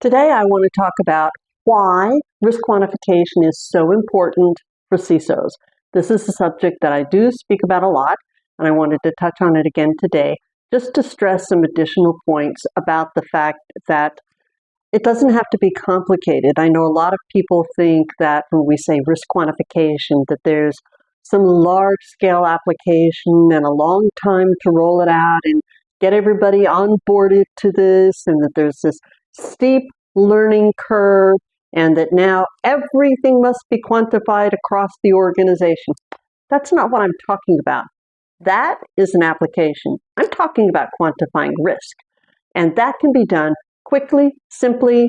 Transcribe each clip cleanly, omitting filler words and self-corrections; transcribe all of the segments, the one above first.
Today I want to talk about why risk quantification is so important for CISOs. This is a subject that I do speak about a lot, and I wanted to touch on it again today just to stress some additional points about the fact that it doesn't have to be complicated. I know a lot of people think that when we say risk quantification that there's some large-scale application and a long time to roll it out and get everybody onboarded to this, and that there's this steep learning curve, and that now everything must be quantified across the organization. That's not what I'm talking about. That is an application. I'm talking about quantifying risk, and that can be done quickly, simply,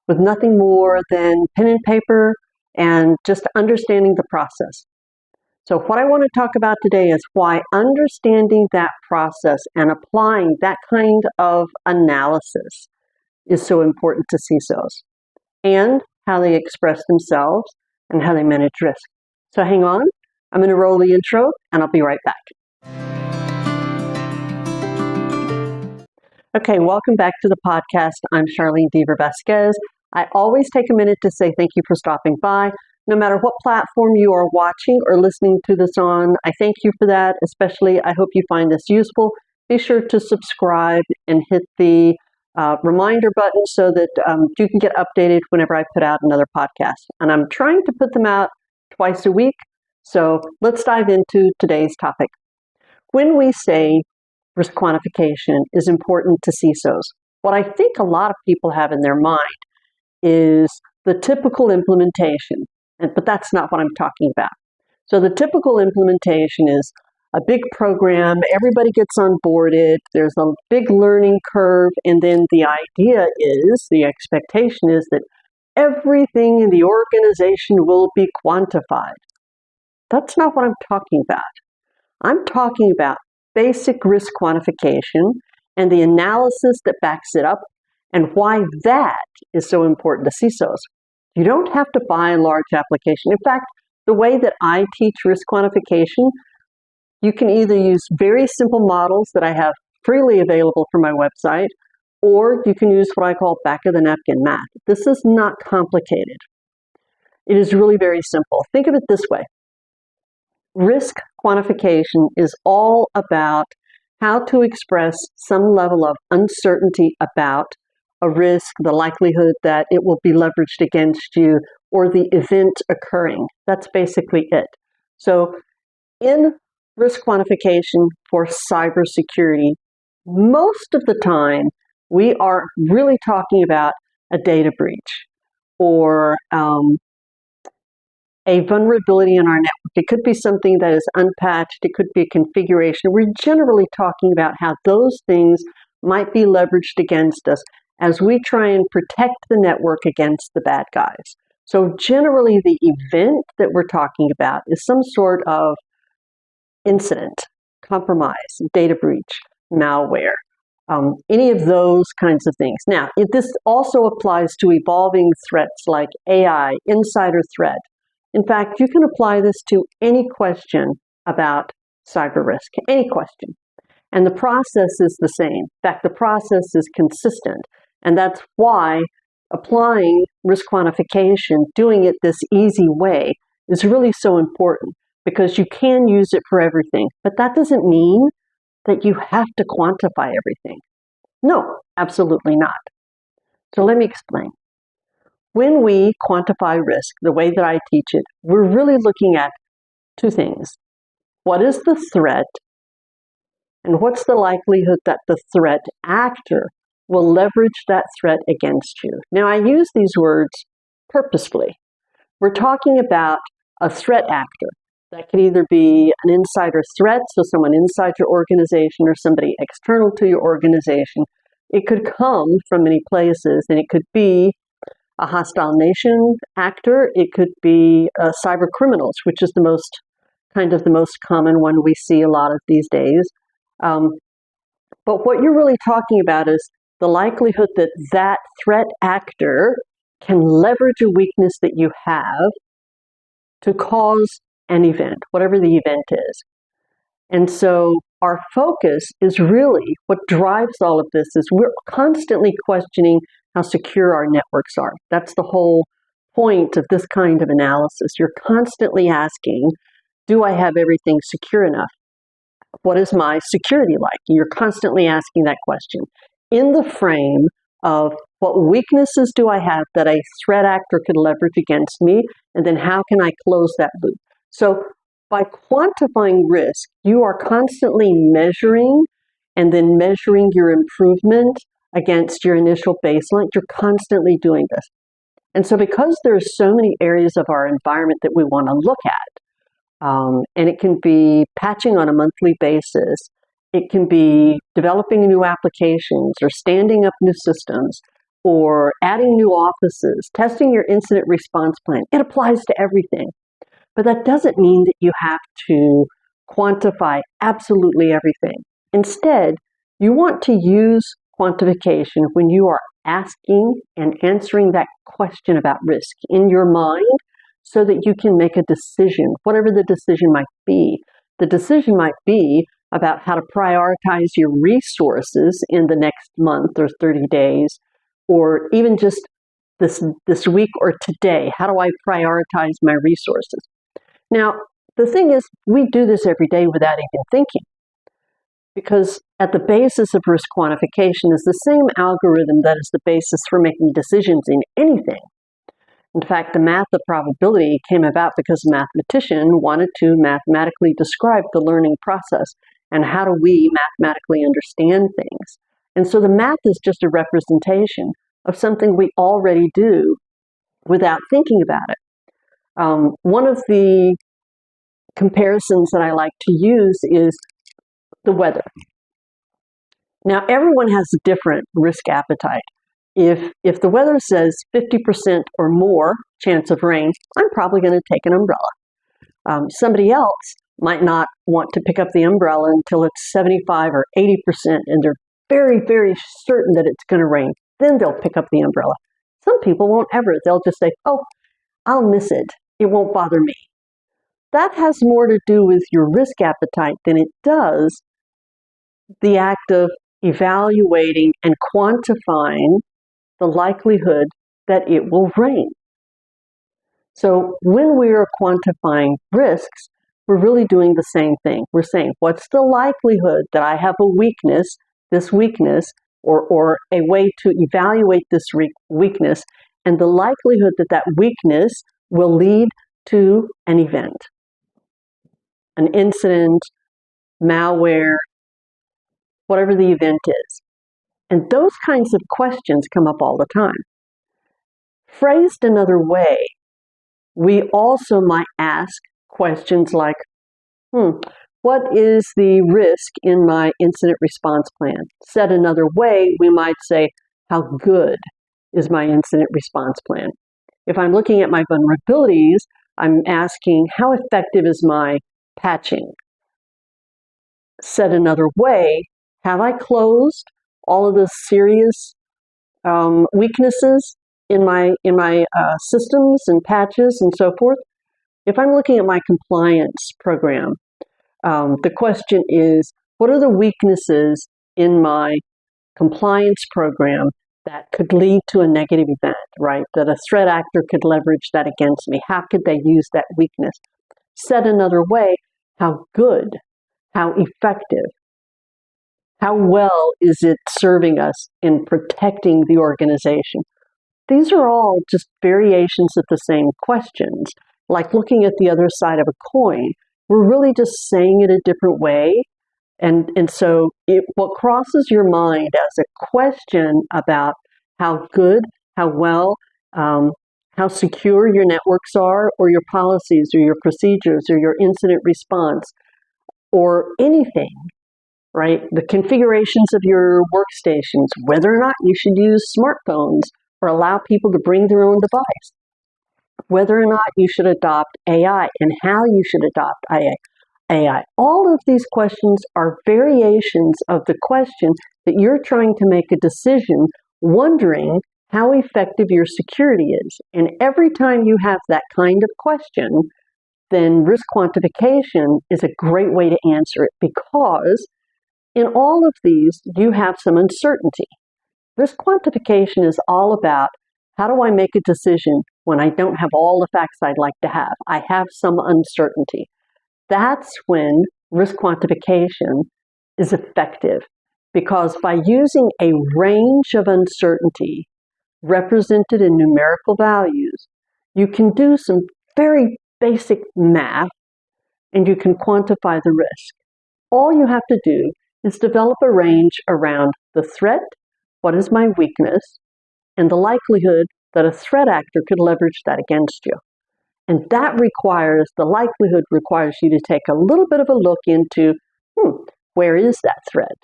with nothing more than pen and paper and just understanding the process. So what I want to talk about today is why understanding that process and applying that kind of analysis is so important to CISOs, and how they express themselves and how they manage risk. So hang on, I'm going to roll the intro and I'll be right back. Okay, welcome back to the podcast. I'm Charlene Deaver-Vasquez. I always take a minute to say thank you for stopping by. No matter what platform you are watching or listening to this on, I thank you for that. Especially, I hope you find this useful. Be sure to subscribe and hit the reminder button so that you can get updated whenever I put out another podcast. And I'm trying to put them out twice a week. So let's dive into today's topic. When we say risk quantification is important to CISOs, what I think a lot of people have in their mind is the typical implementation. But that's not what I'm talking about. So the typical implementation is a big program, everybody gets onboarded, there's a big learning curve, and then the idea is, the expectation is that everything in the organization will be quantified. That's not what I'm talking about. I'm talking about basic risk quantification and the analysis that backs it up, and why that is so important to CISOs. You don't have to buy a large application. In fact, the way that I teach risk quantification, you can either use very simple models that I have freely available from my website, or you can use what I call back-of-the-napkin math. This is not complicated. It is really very simple. Think of it this way. Risk quantification is all about how to express some level of uncertainty about a risk, the likelihood that it will be leveraged against you, or the event occurring. That's basically it. So in risk quantification for cybersecurity, most of the time we are really talking about a data breach or a vulnerability in our network. It could be something that is unpatched. It could be a configuration. We're generally talking about how those things might be leveraged against us as we try and protect the network against the bad guys. So generally the event that we're talking about is some sort of incident, compromise, data breach, malware, any of those kinds of things. Now, this also applies to evolving threats like AI, insider threat. In fact, you can apply this to any question about cyber risk, any question. And the process is the same. In fact, the process is consistent. And that's why applying risk quantification, doing it this easy way, is really so important, because you can use it for everything. But that doesn't mean that you have to quantify everything. No, absolutely not. So let me explain. When we quantify risk, the way that I teach it, we're really looking at two things. What is the threat? And what's the likelihood that the threat actor will leverage that threat against you? Now, I use these words purposefully. We're talking about a threat actor. That could either be an insider threat, so someone inside your organization, or somebody external to your organization. It could come from many places, and it could be a hostile nation actor. It could be cyber criminals, which is the most common one we see a lot of these days. But what you're really talking about is the likelihood that that threat actor can leverage a weakness that you have to cause an event, whatever the event is. And so our focus is really what drives all of this is we're constantly questioning how secure our networks are. That's the whole point of this kind of analysis. You're constantly asking, do I have everything secure enough? What is my security like? You're constantly asking that question in the frame of what weaknesses do I have that a threat actor could leverage against me, and then how can I close that loop? So by quantifying risk, you are constantly measuring and then measuring your improvement against your initial baseline. You're constantly doing this. And so because there are so many areas of our environment that we want to look at, and it can be patching on a monthly basis, it can be developing new applications or standing up new systems or adding new offices, testing your incident response plan. It applies to everything. But that doesn't mean that you have to quantify absolutely everything. Instead, you want to use quantification when you are asking and answering that question about risk in your mind so that you can make a decision, whatever the decision might be. The decision might be about how to prioritize your resources in the next month or 30 days, or even just this week or today. How do I prioritize my resources? Now, the thing is, we do this every day without even thinking, because at the basis of risk quantification is the same algorithm that is the basis for making decisions in anything. In fact, the math of probability came about because a mathematician wanted to mathematically describe the learning process and how do we mathematically understand things. And so the math is just a representation of something we already do without thinking about it. One of the comparisons that I like to use is the weather. Now, everyone has a different risk appetite. If the weather says 50% or more chance of rain, I'm probably going to take an umbrella. Somebody else might not want to pick up the umbrella until it's 75 or 80% and they're very, very certain that it's going to rain. Then they'll pick up the umbrella. Some people won't ever. They'll just say, oh, I'll miss it. It won't bother me. That has more to do with your risk appetite than it does the act of evaluating and quantifying the likelihood that it will rain. So when we are quantifying risks, we're really doing the same thing. We're saying, what's the likelihood that I have a weakness, this weakness, or a way to evaluate this weakness, and the likelihood that that weakness will lead to an event, an incident, malware, whatever the event is. And those kinds of questions come up all the time. Phrased another way, we also might ask questions like, what is the risk in my incident response plan? Said another way, we might say, how good is my incident response plan? If I'm looking at my vulnerabilities, I'm asking, how effective is my patching? Said another way, have I closed all of the serious weaknesses in my systems and patches and so forth? If I'm looking at my compliance program, the question is, what are the weaknesses in my compliance program that could lead to a negative event, right? That a threat actor could leverage that against me. How could they use that weakness? Said another way, how good, how effective, how well is it serving us in protecting the organization? These are all just variations of the same questions, like looking at the other side of a coin. We're really just saying it a different way. And so what crosses your mind as a question about how good, how well, how secure your networks are, or your policies, or your procedures, or your incident response, or anything, right? The configurations of your workstations, whether or not you should use smartphones or allow people to bring their own device, whether or not you should adopt AI and how you should adopt AI. All of these questions are variations of the question that you're trying to make a decision, wondering how effective your security is. And every time you have that kind of question, then risk quantification is a great way to answer it, because in all of these, you have some uncertainty. Risk quantification is all about how do I make a decision when I don't have all the facts I'd like to have. I have some uncertainty. That's when risk quantification is effective, because by using a range of uncertainty represented in numerical values, you can do some very basic math and you can quantify the risk. All you have to do is develop a range around the threat, what is my weakness, and the likelihood that a threat actor could leverage that against you. And the likelihood requires you to take a little bit of a look into, where is that threat?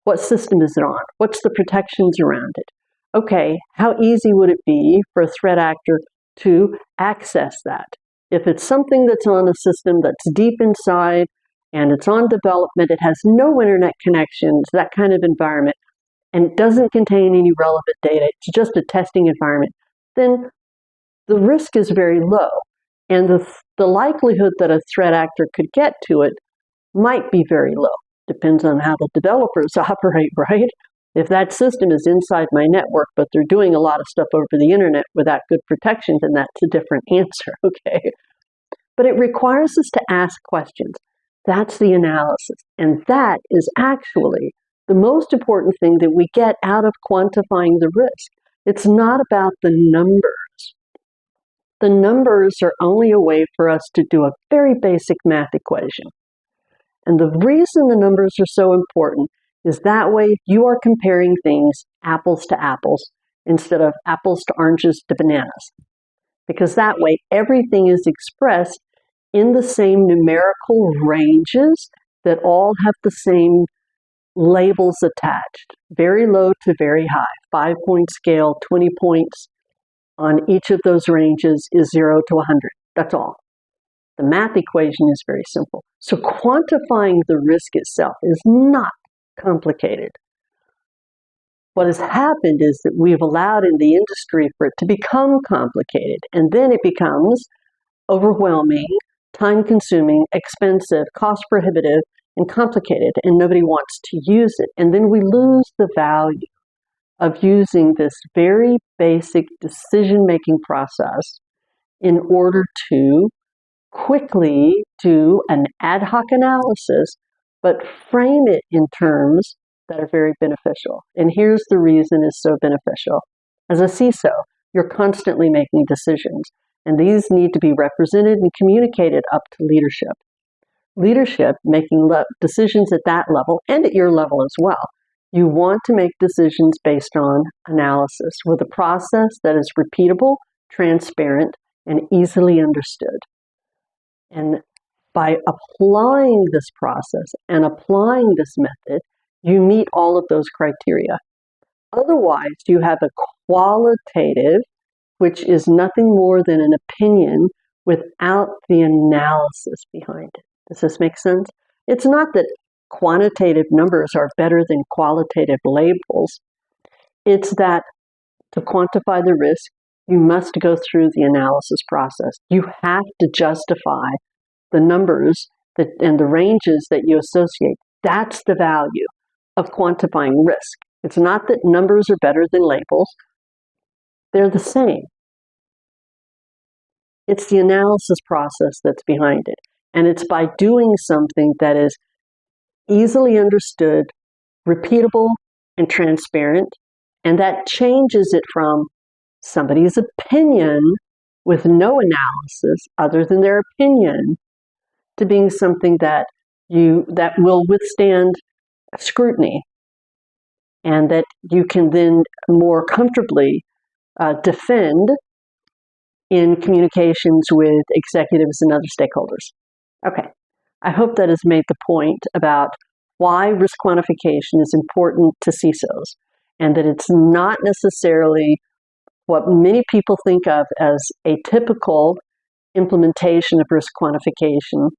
What system is it on? What's the protections around it? Okay, how easy would it be for a threat actor to access that? If it's something that's on a system that's deep inside and it's on development, it has no internet connections, that kind of environment, and it doesn't contain any relevant data, it's just a testing environment, then the risk is very low. And the likelihood that a threat actor could get to it might be very low. Depends on how the developers operate, right? If that system is inside my network, but they're doing a lot of stuff over the internet without good protection, then that's a different answer, okay? But it requires us to ask questions. That's the analysis. And that is actually the most important thing that we get out of quantifying the risk. It's not about the numbers. The numbers are only a way for us to do a very basic math equation. And the reason the numbers are so important is that way you are comparing things apples to apples instead of apples to oranges to bananas. Because that way everything is expressed in the same numerical ranges that all have the same labels attached, very low to very high, 5-point scale, 20 points on each of those ranges is 0 to 100. That's all. The math equation is very simple. So quantifying the risk itself is not complicated. What has happened is that we've allowed in the industry for it to become complicated, and then it becomes overwhelming, time-consuming, expensive, cost-prohibitive, and complicated, and nobody wants to use it. And then we lose the value of using this very basic decision-making process in order to quickly do an ad hoc analysis, but frame it in terms that are very beneficial. And here's the reason it's so beneficial. As a CISO, you're constantly making decisions, and these need to be represented and communicated up to leadership. Leadership, making decisions at that level and at your level as well. You want to make decisions based on analysis with a process that is repeatable, transparent, and easily understood. And by applying this process and applying this method, you meet all of those criteria. Otherwise, you have a qualitative, which is nothing more than an opinion without the analysis behind it. Does this make sense? It's not that quantitative numbers are better than qualitative labels. It's that to quantify the risk, you must go through the analysis process. You have to justify the numbers and the ranges that you associate. That's the value of quantifying risk. It's not that numbers are better than labels. They're the same. It's the analysis process that's behind it. And it's by doing something that is easily understood, repeatable, and transparent, and that changes it from somebody's opinion with no analysis other than their opinion to being something that will withstand scrutiny and that you can then more comfortably defend in communications with executives and other stakeholders. Okay, I hope that has made the point about why risk quantification is important to CISOs, and that it's not necessarily what many people think of as a typical implementation of risk quantification.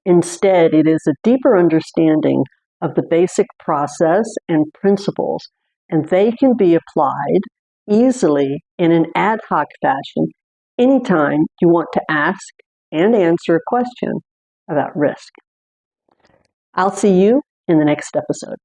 Instead, it is a deeper understanding of the basic process and principles, and they can be applied easily in an ad hoc fashion anytime you want to ask and answer a question about risk. I'll see you in the next episode.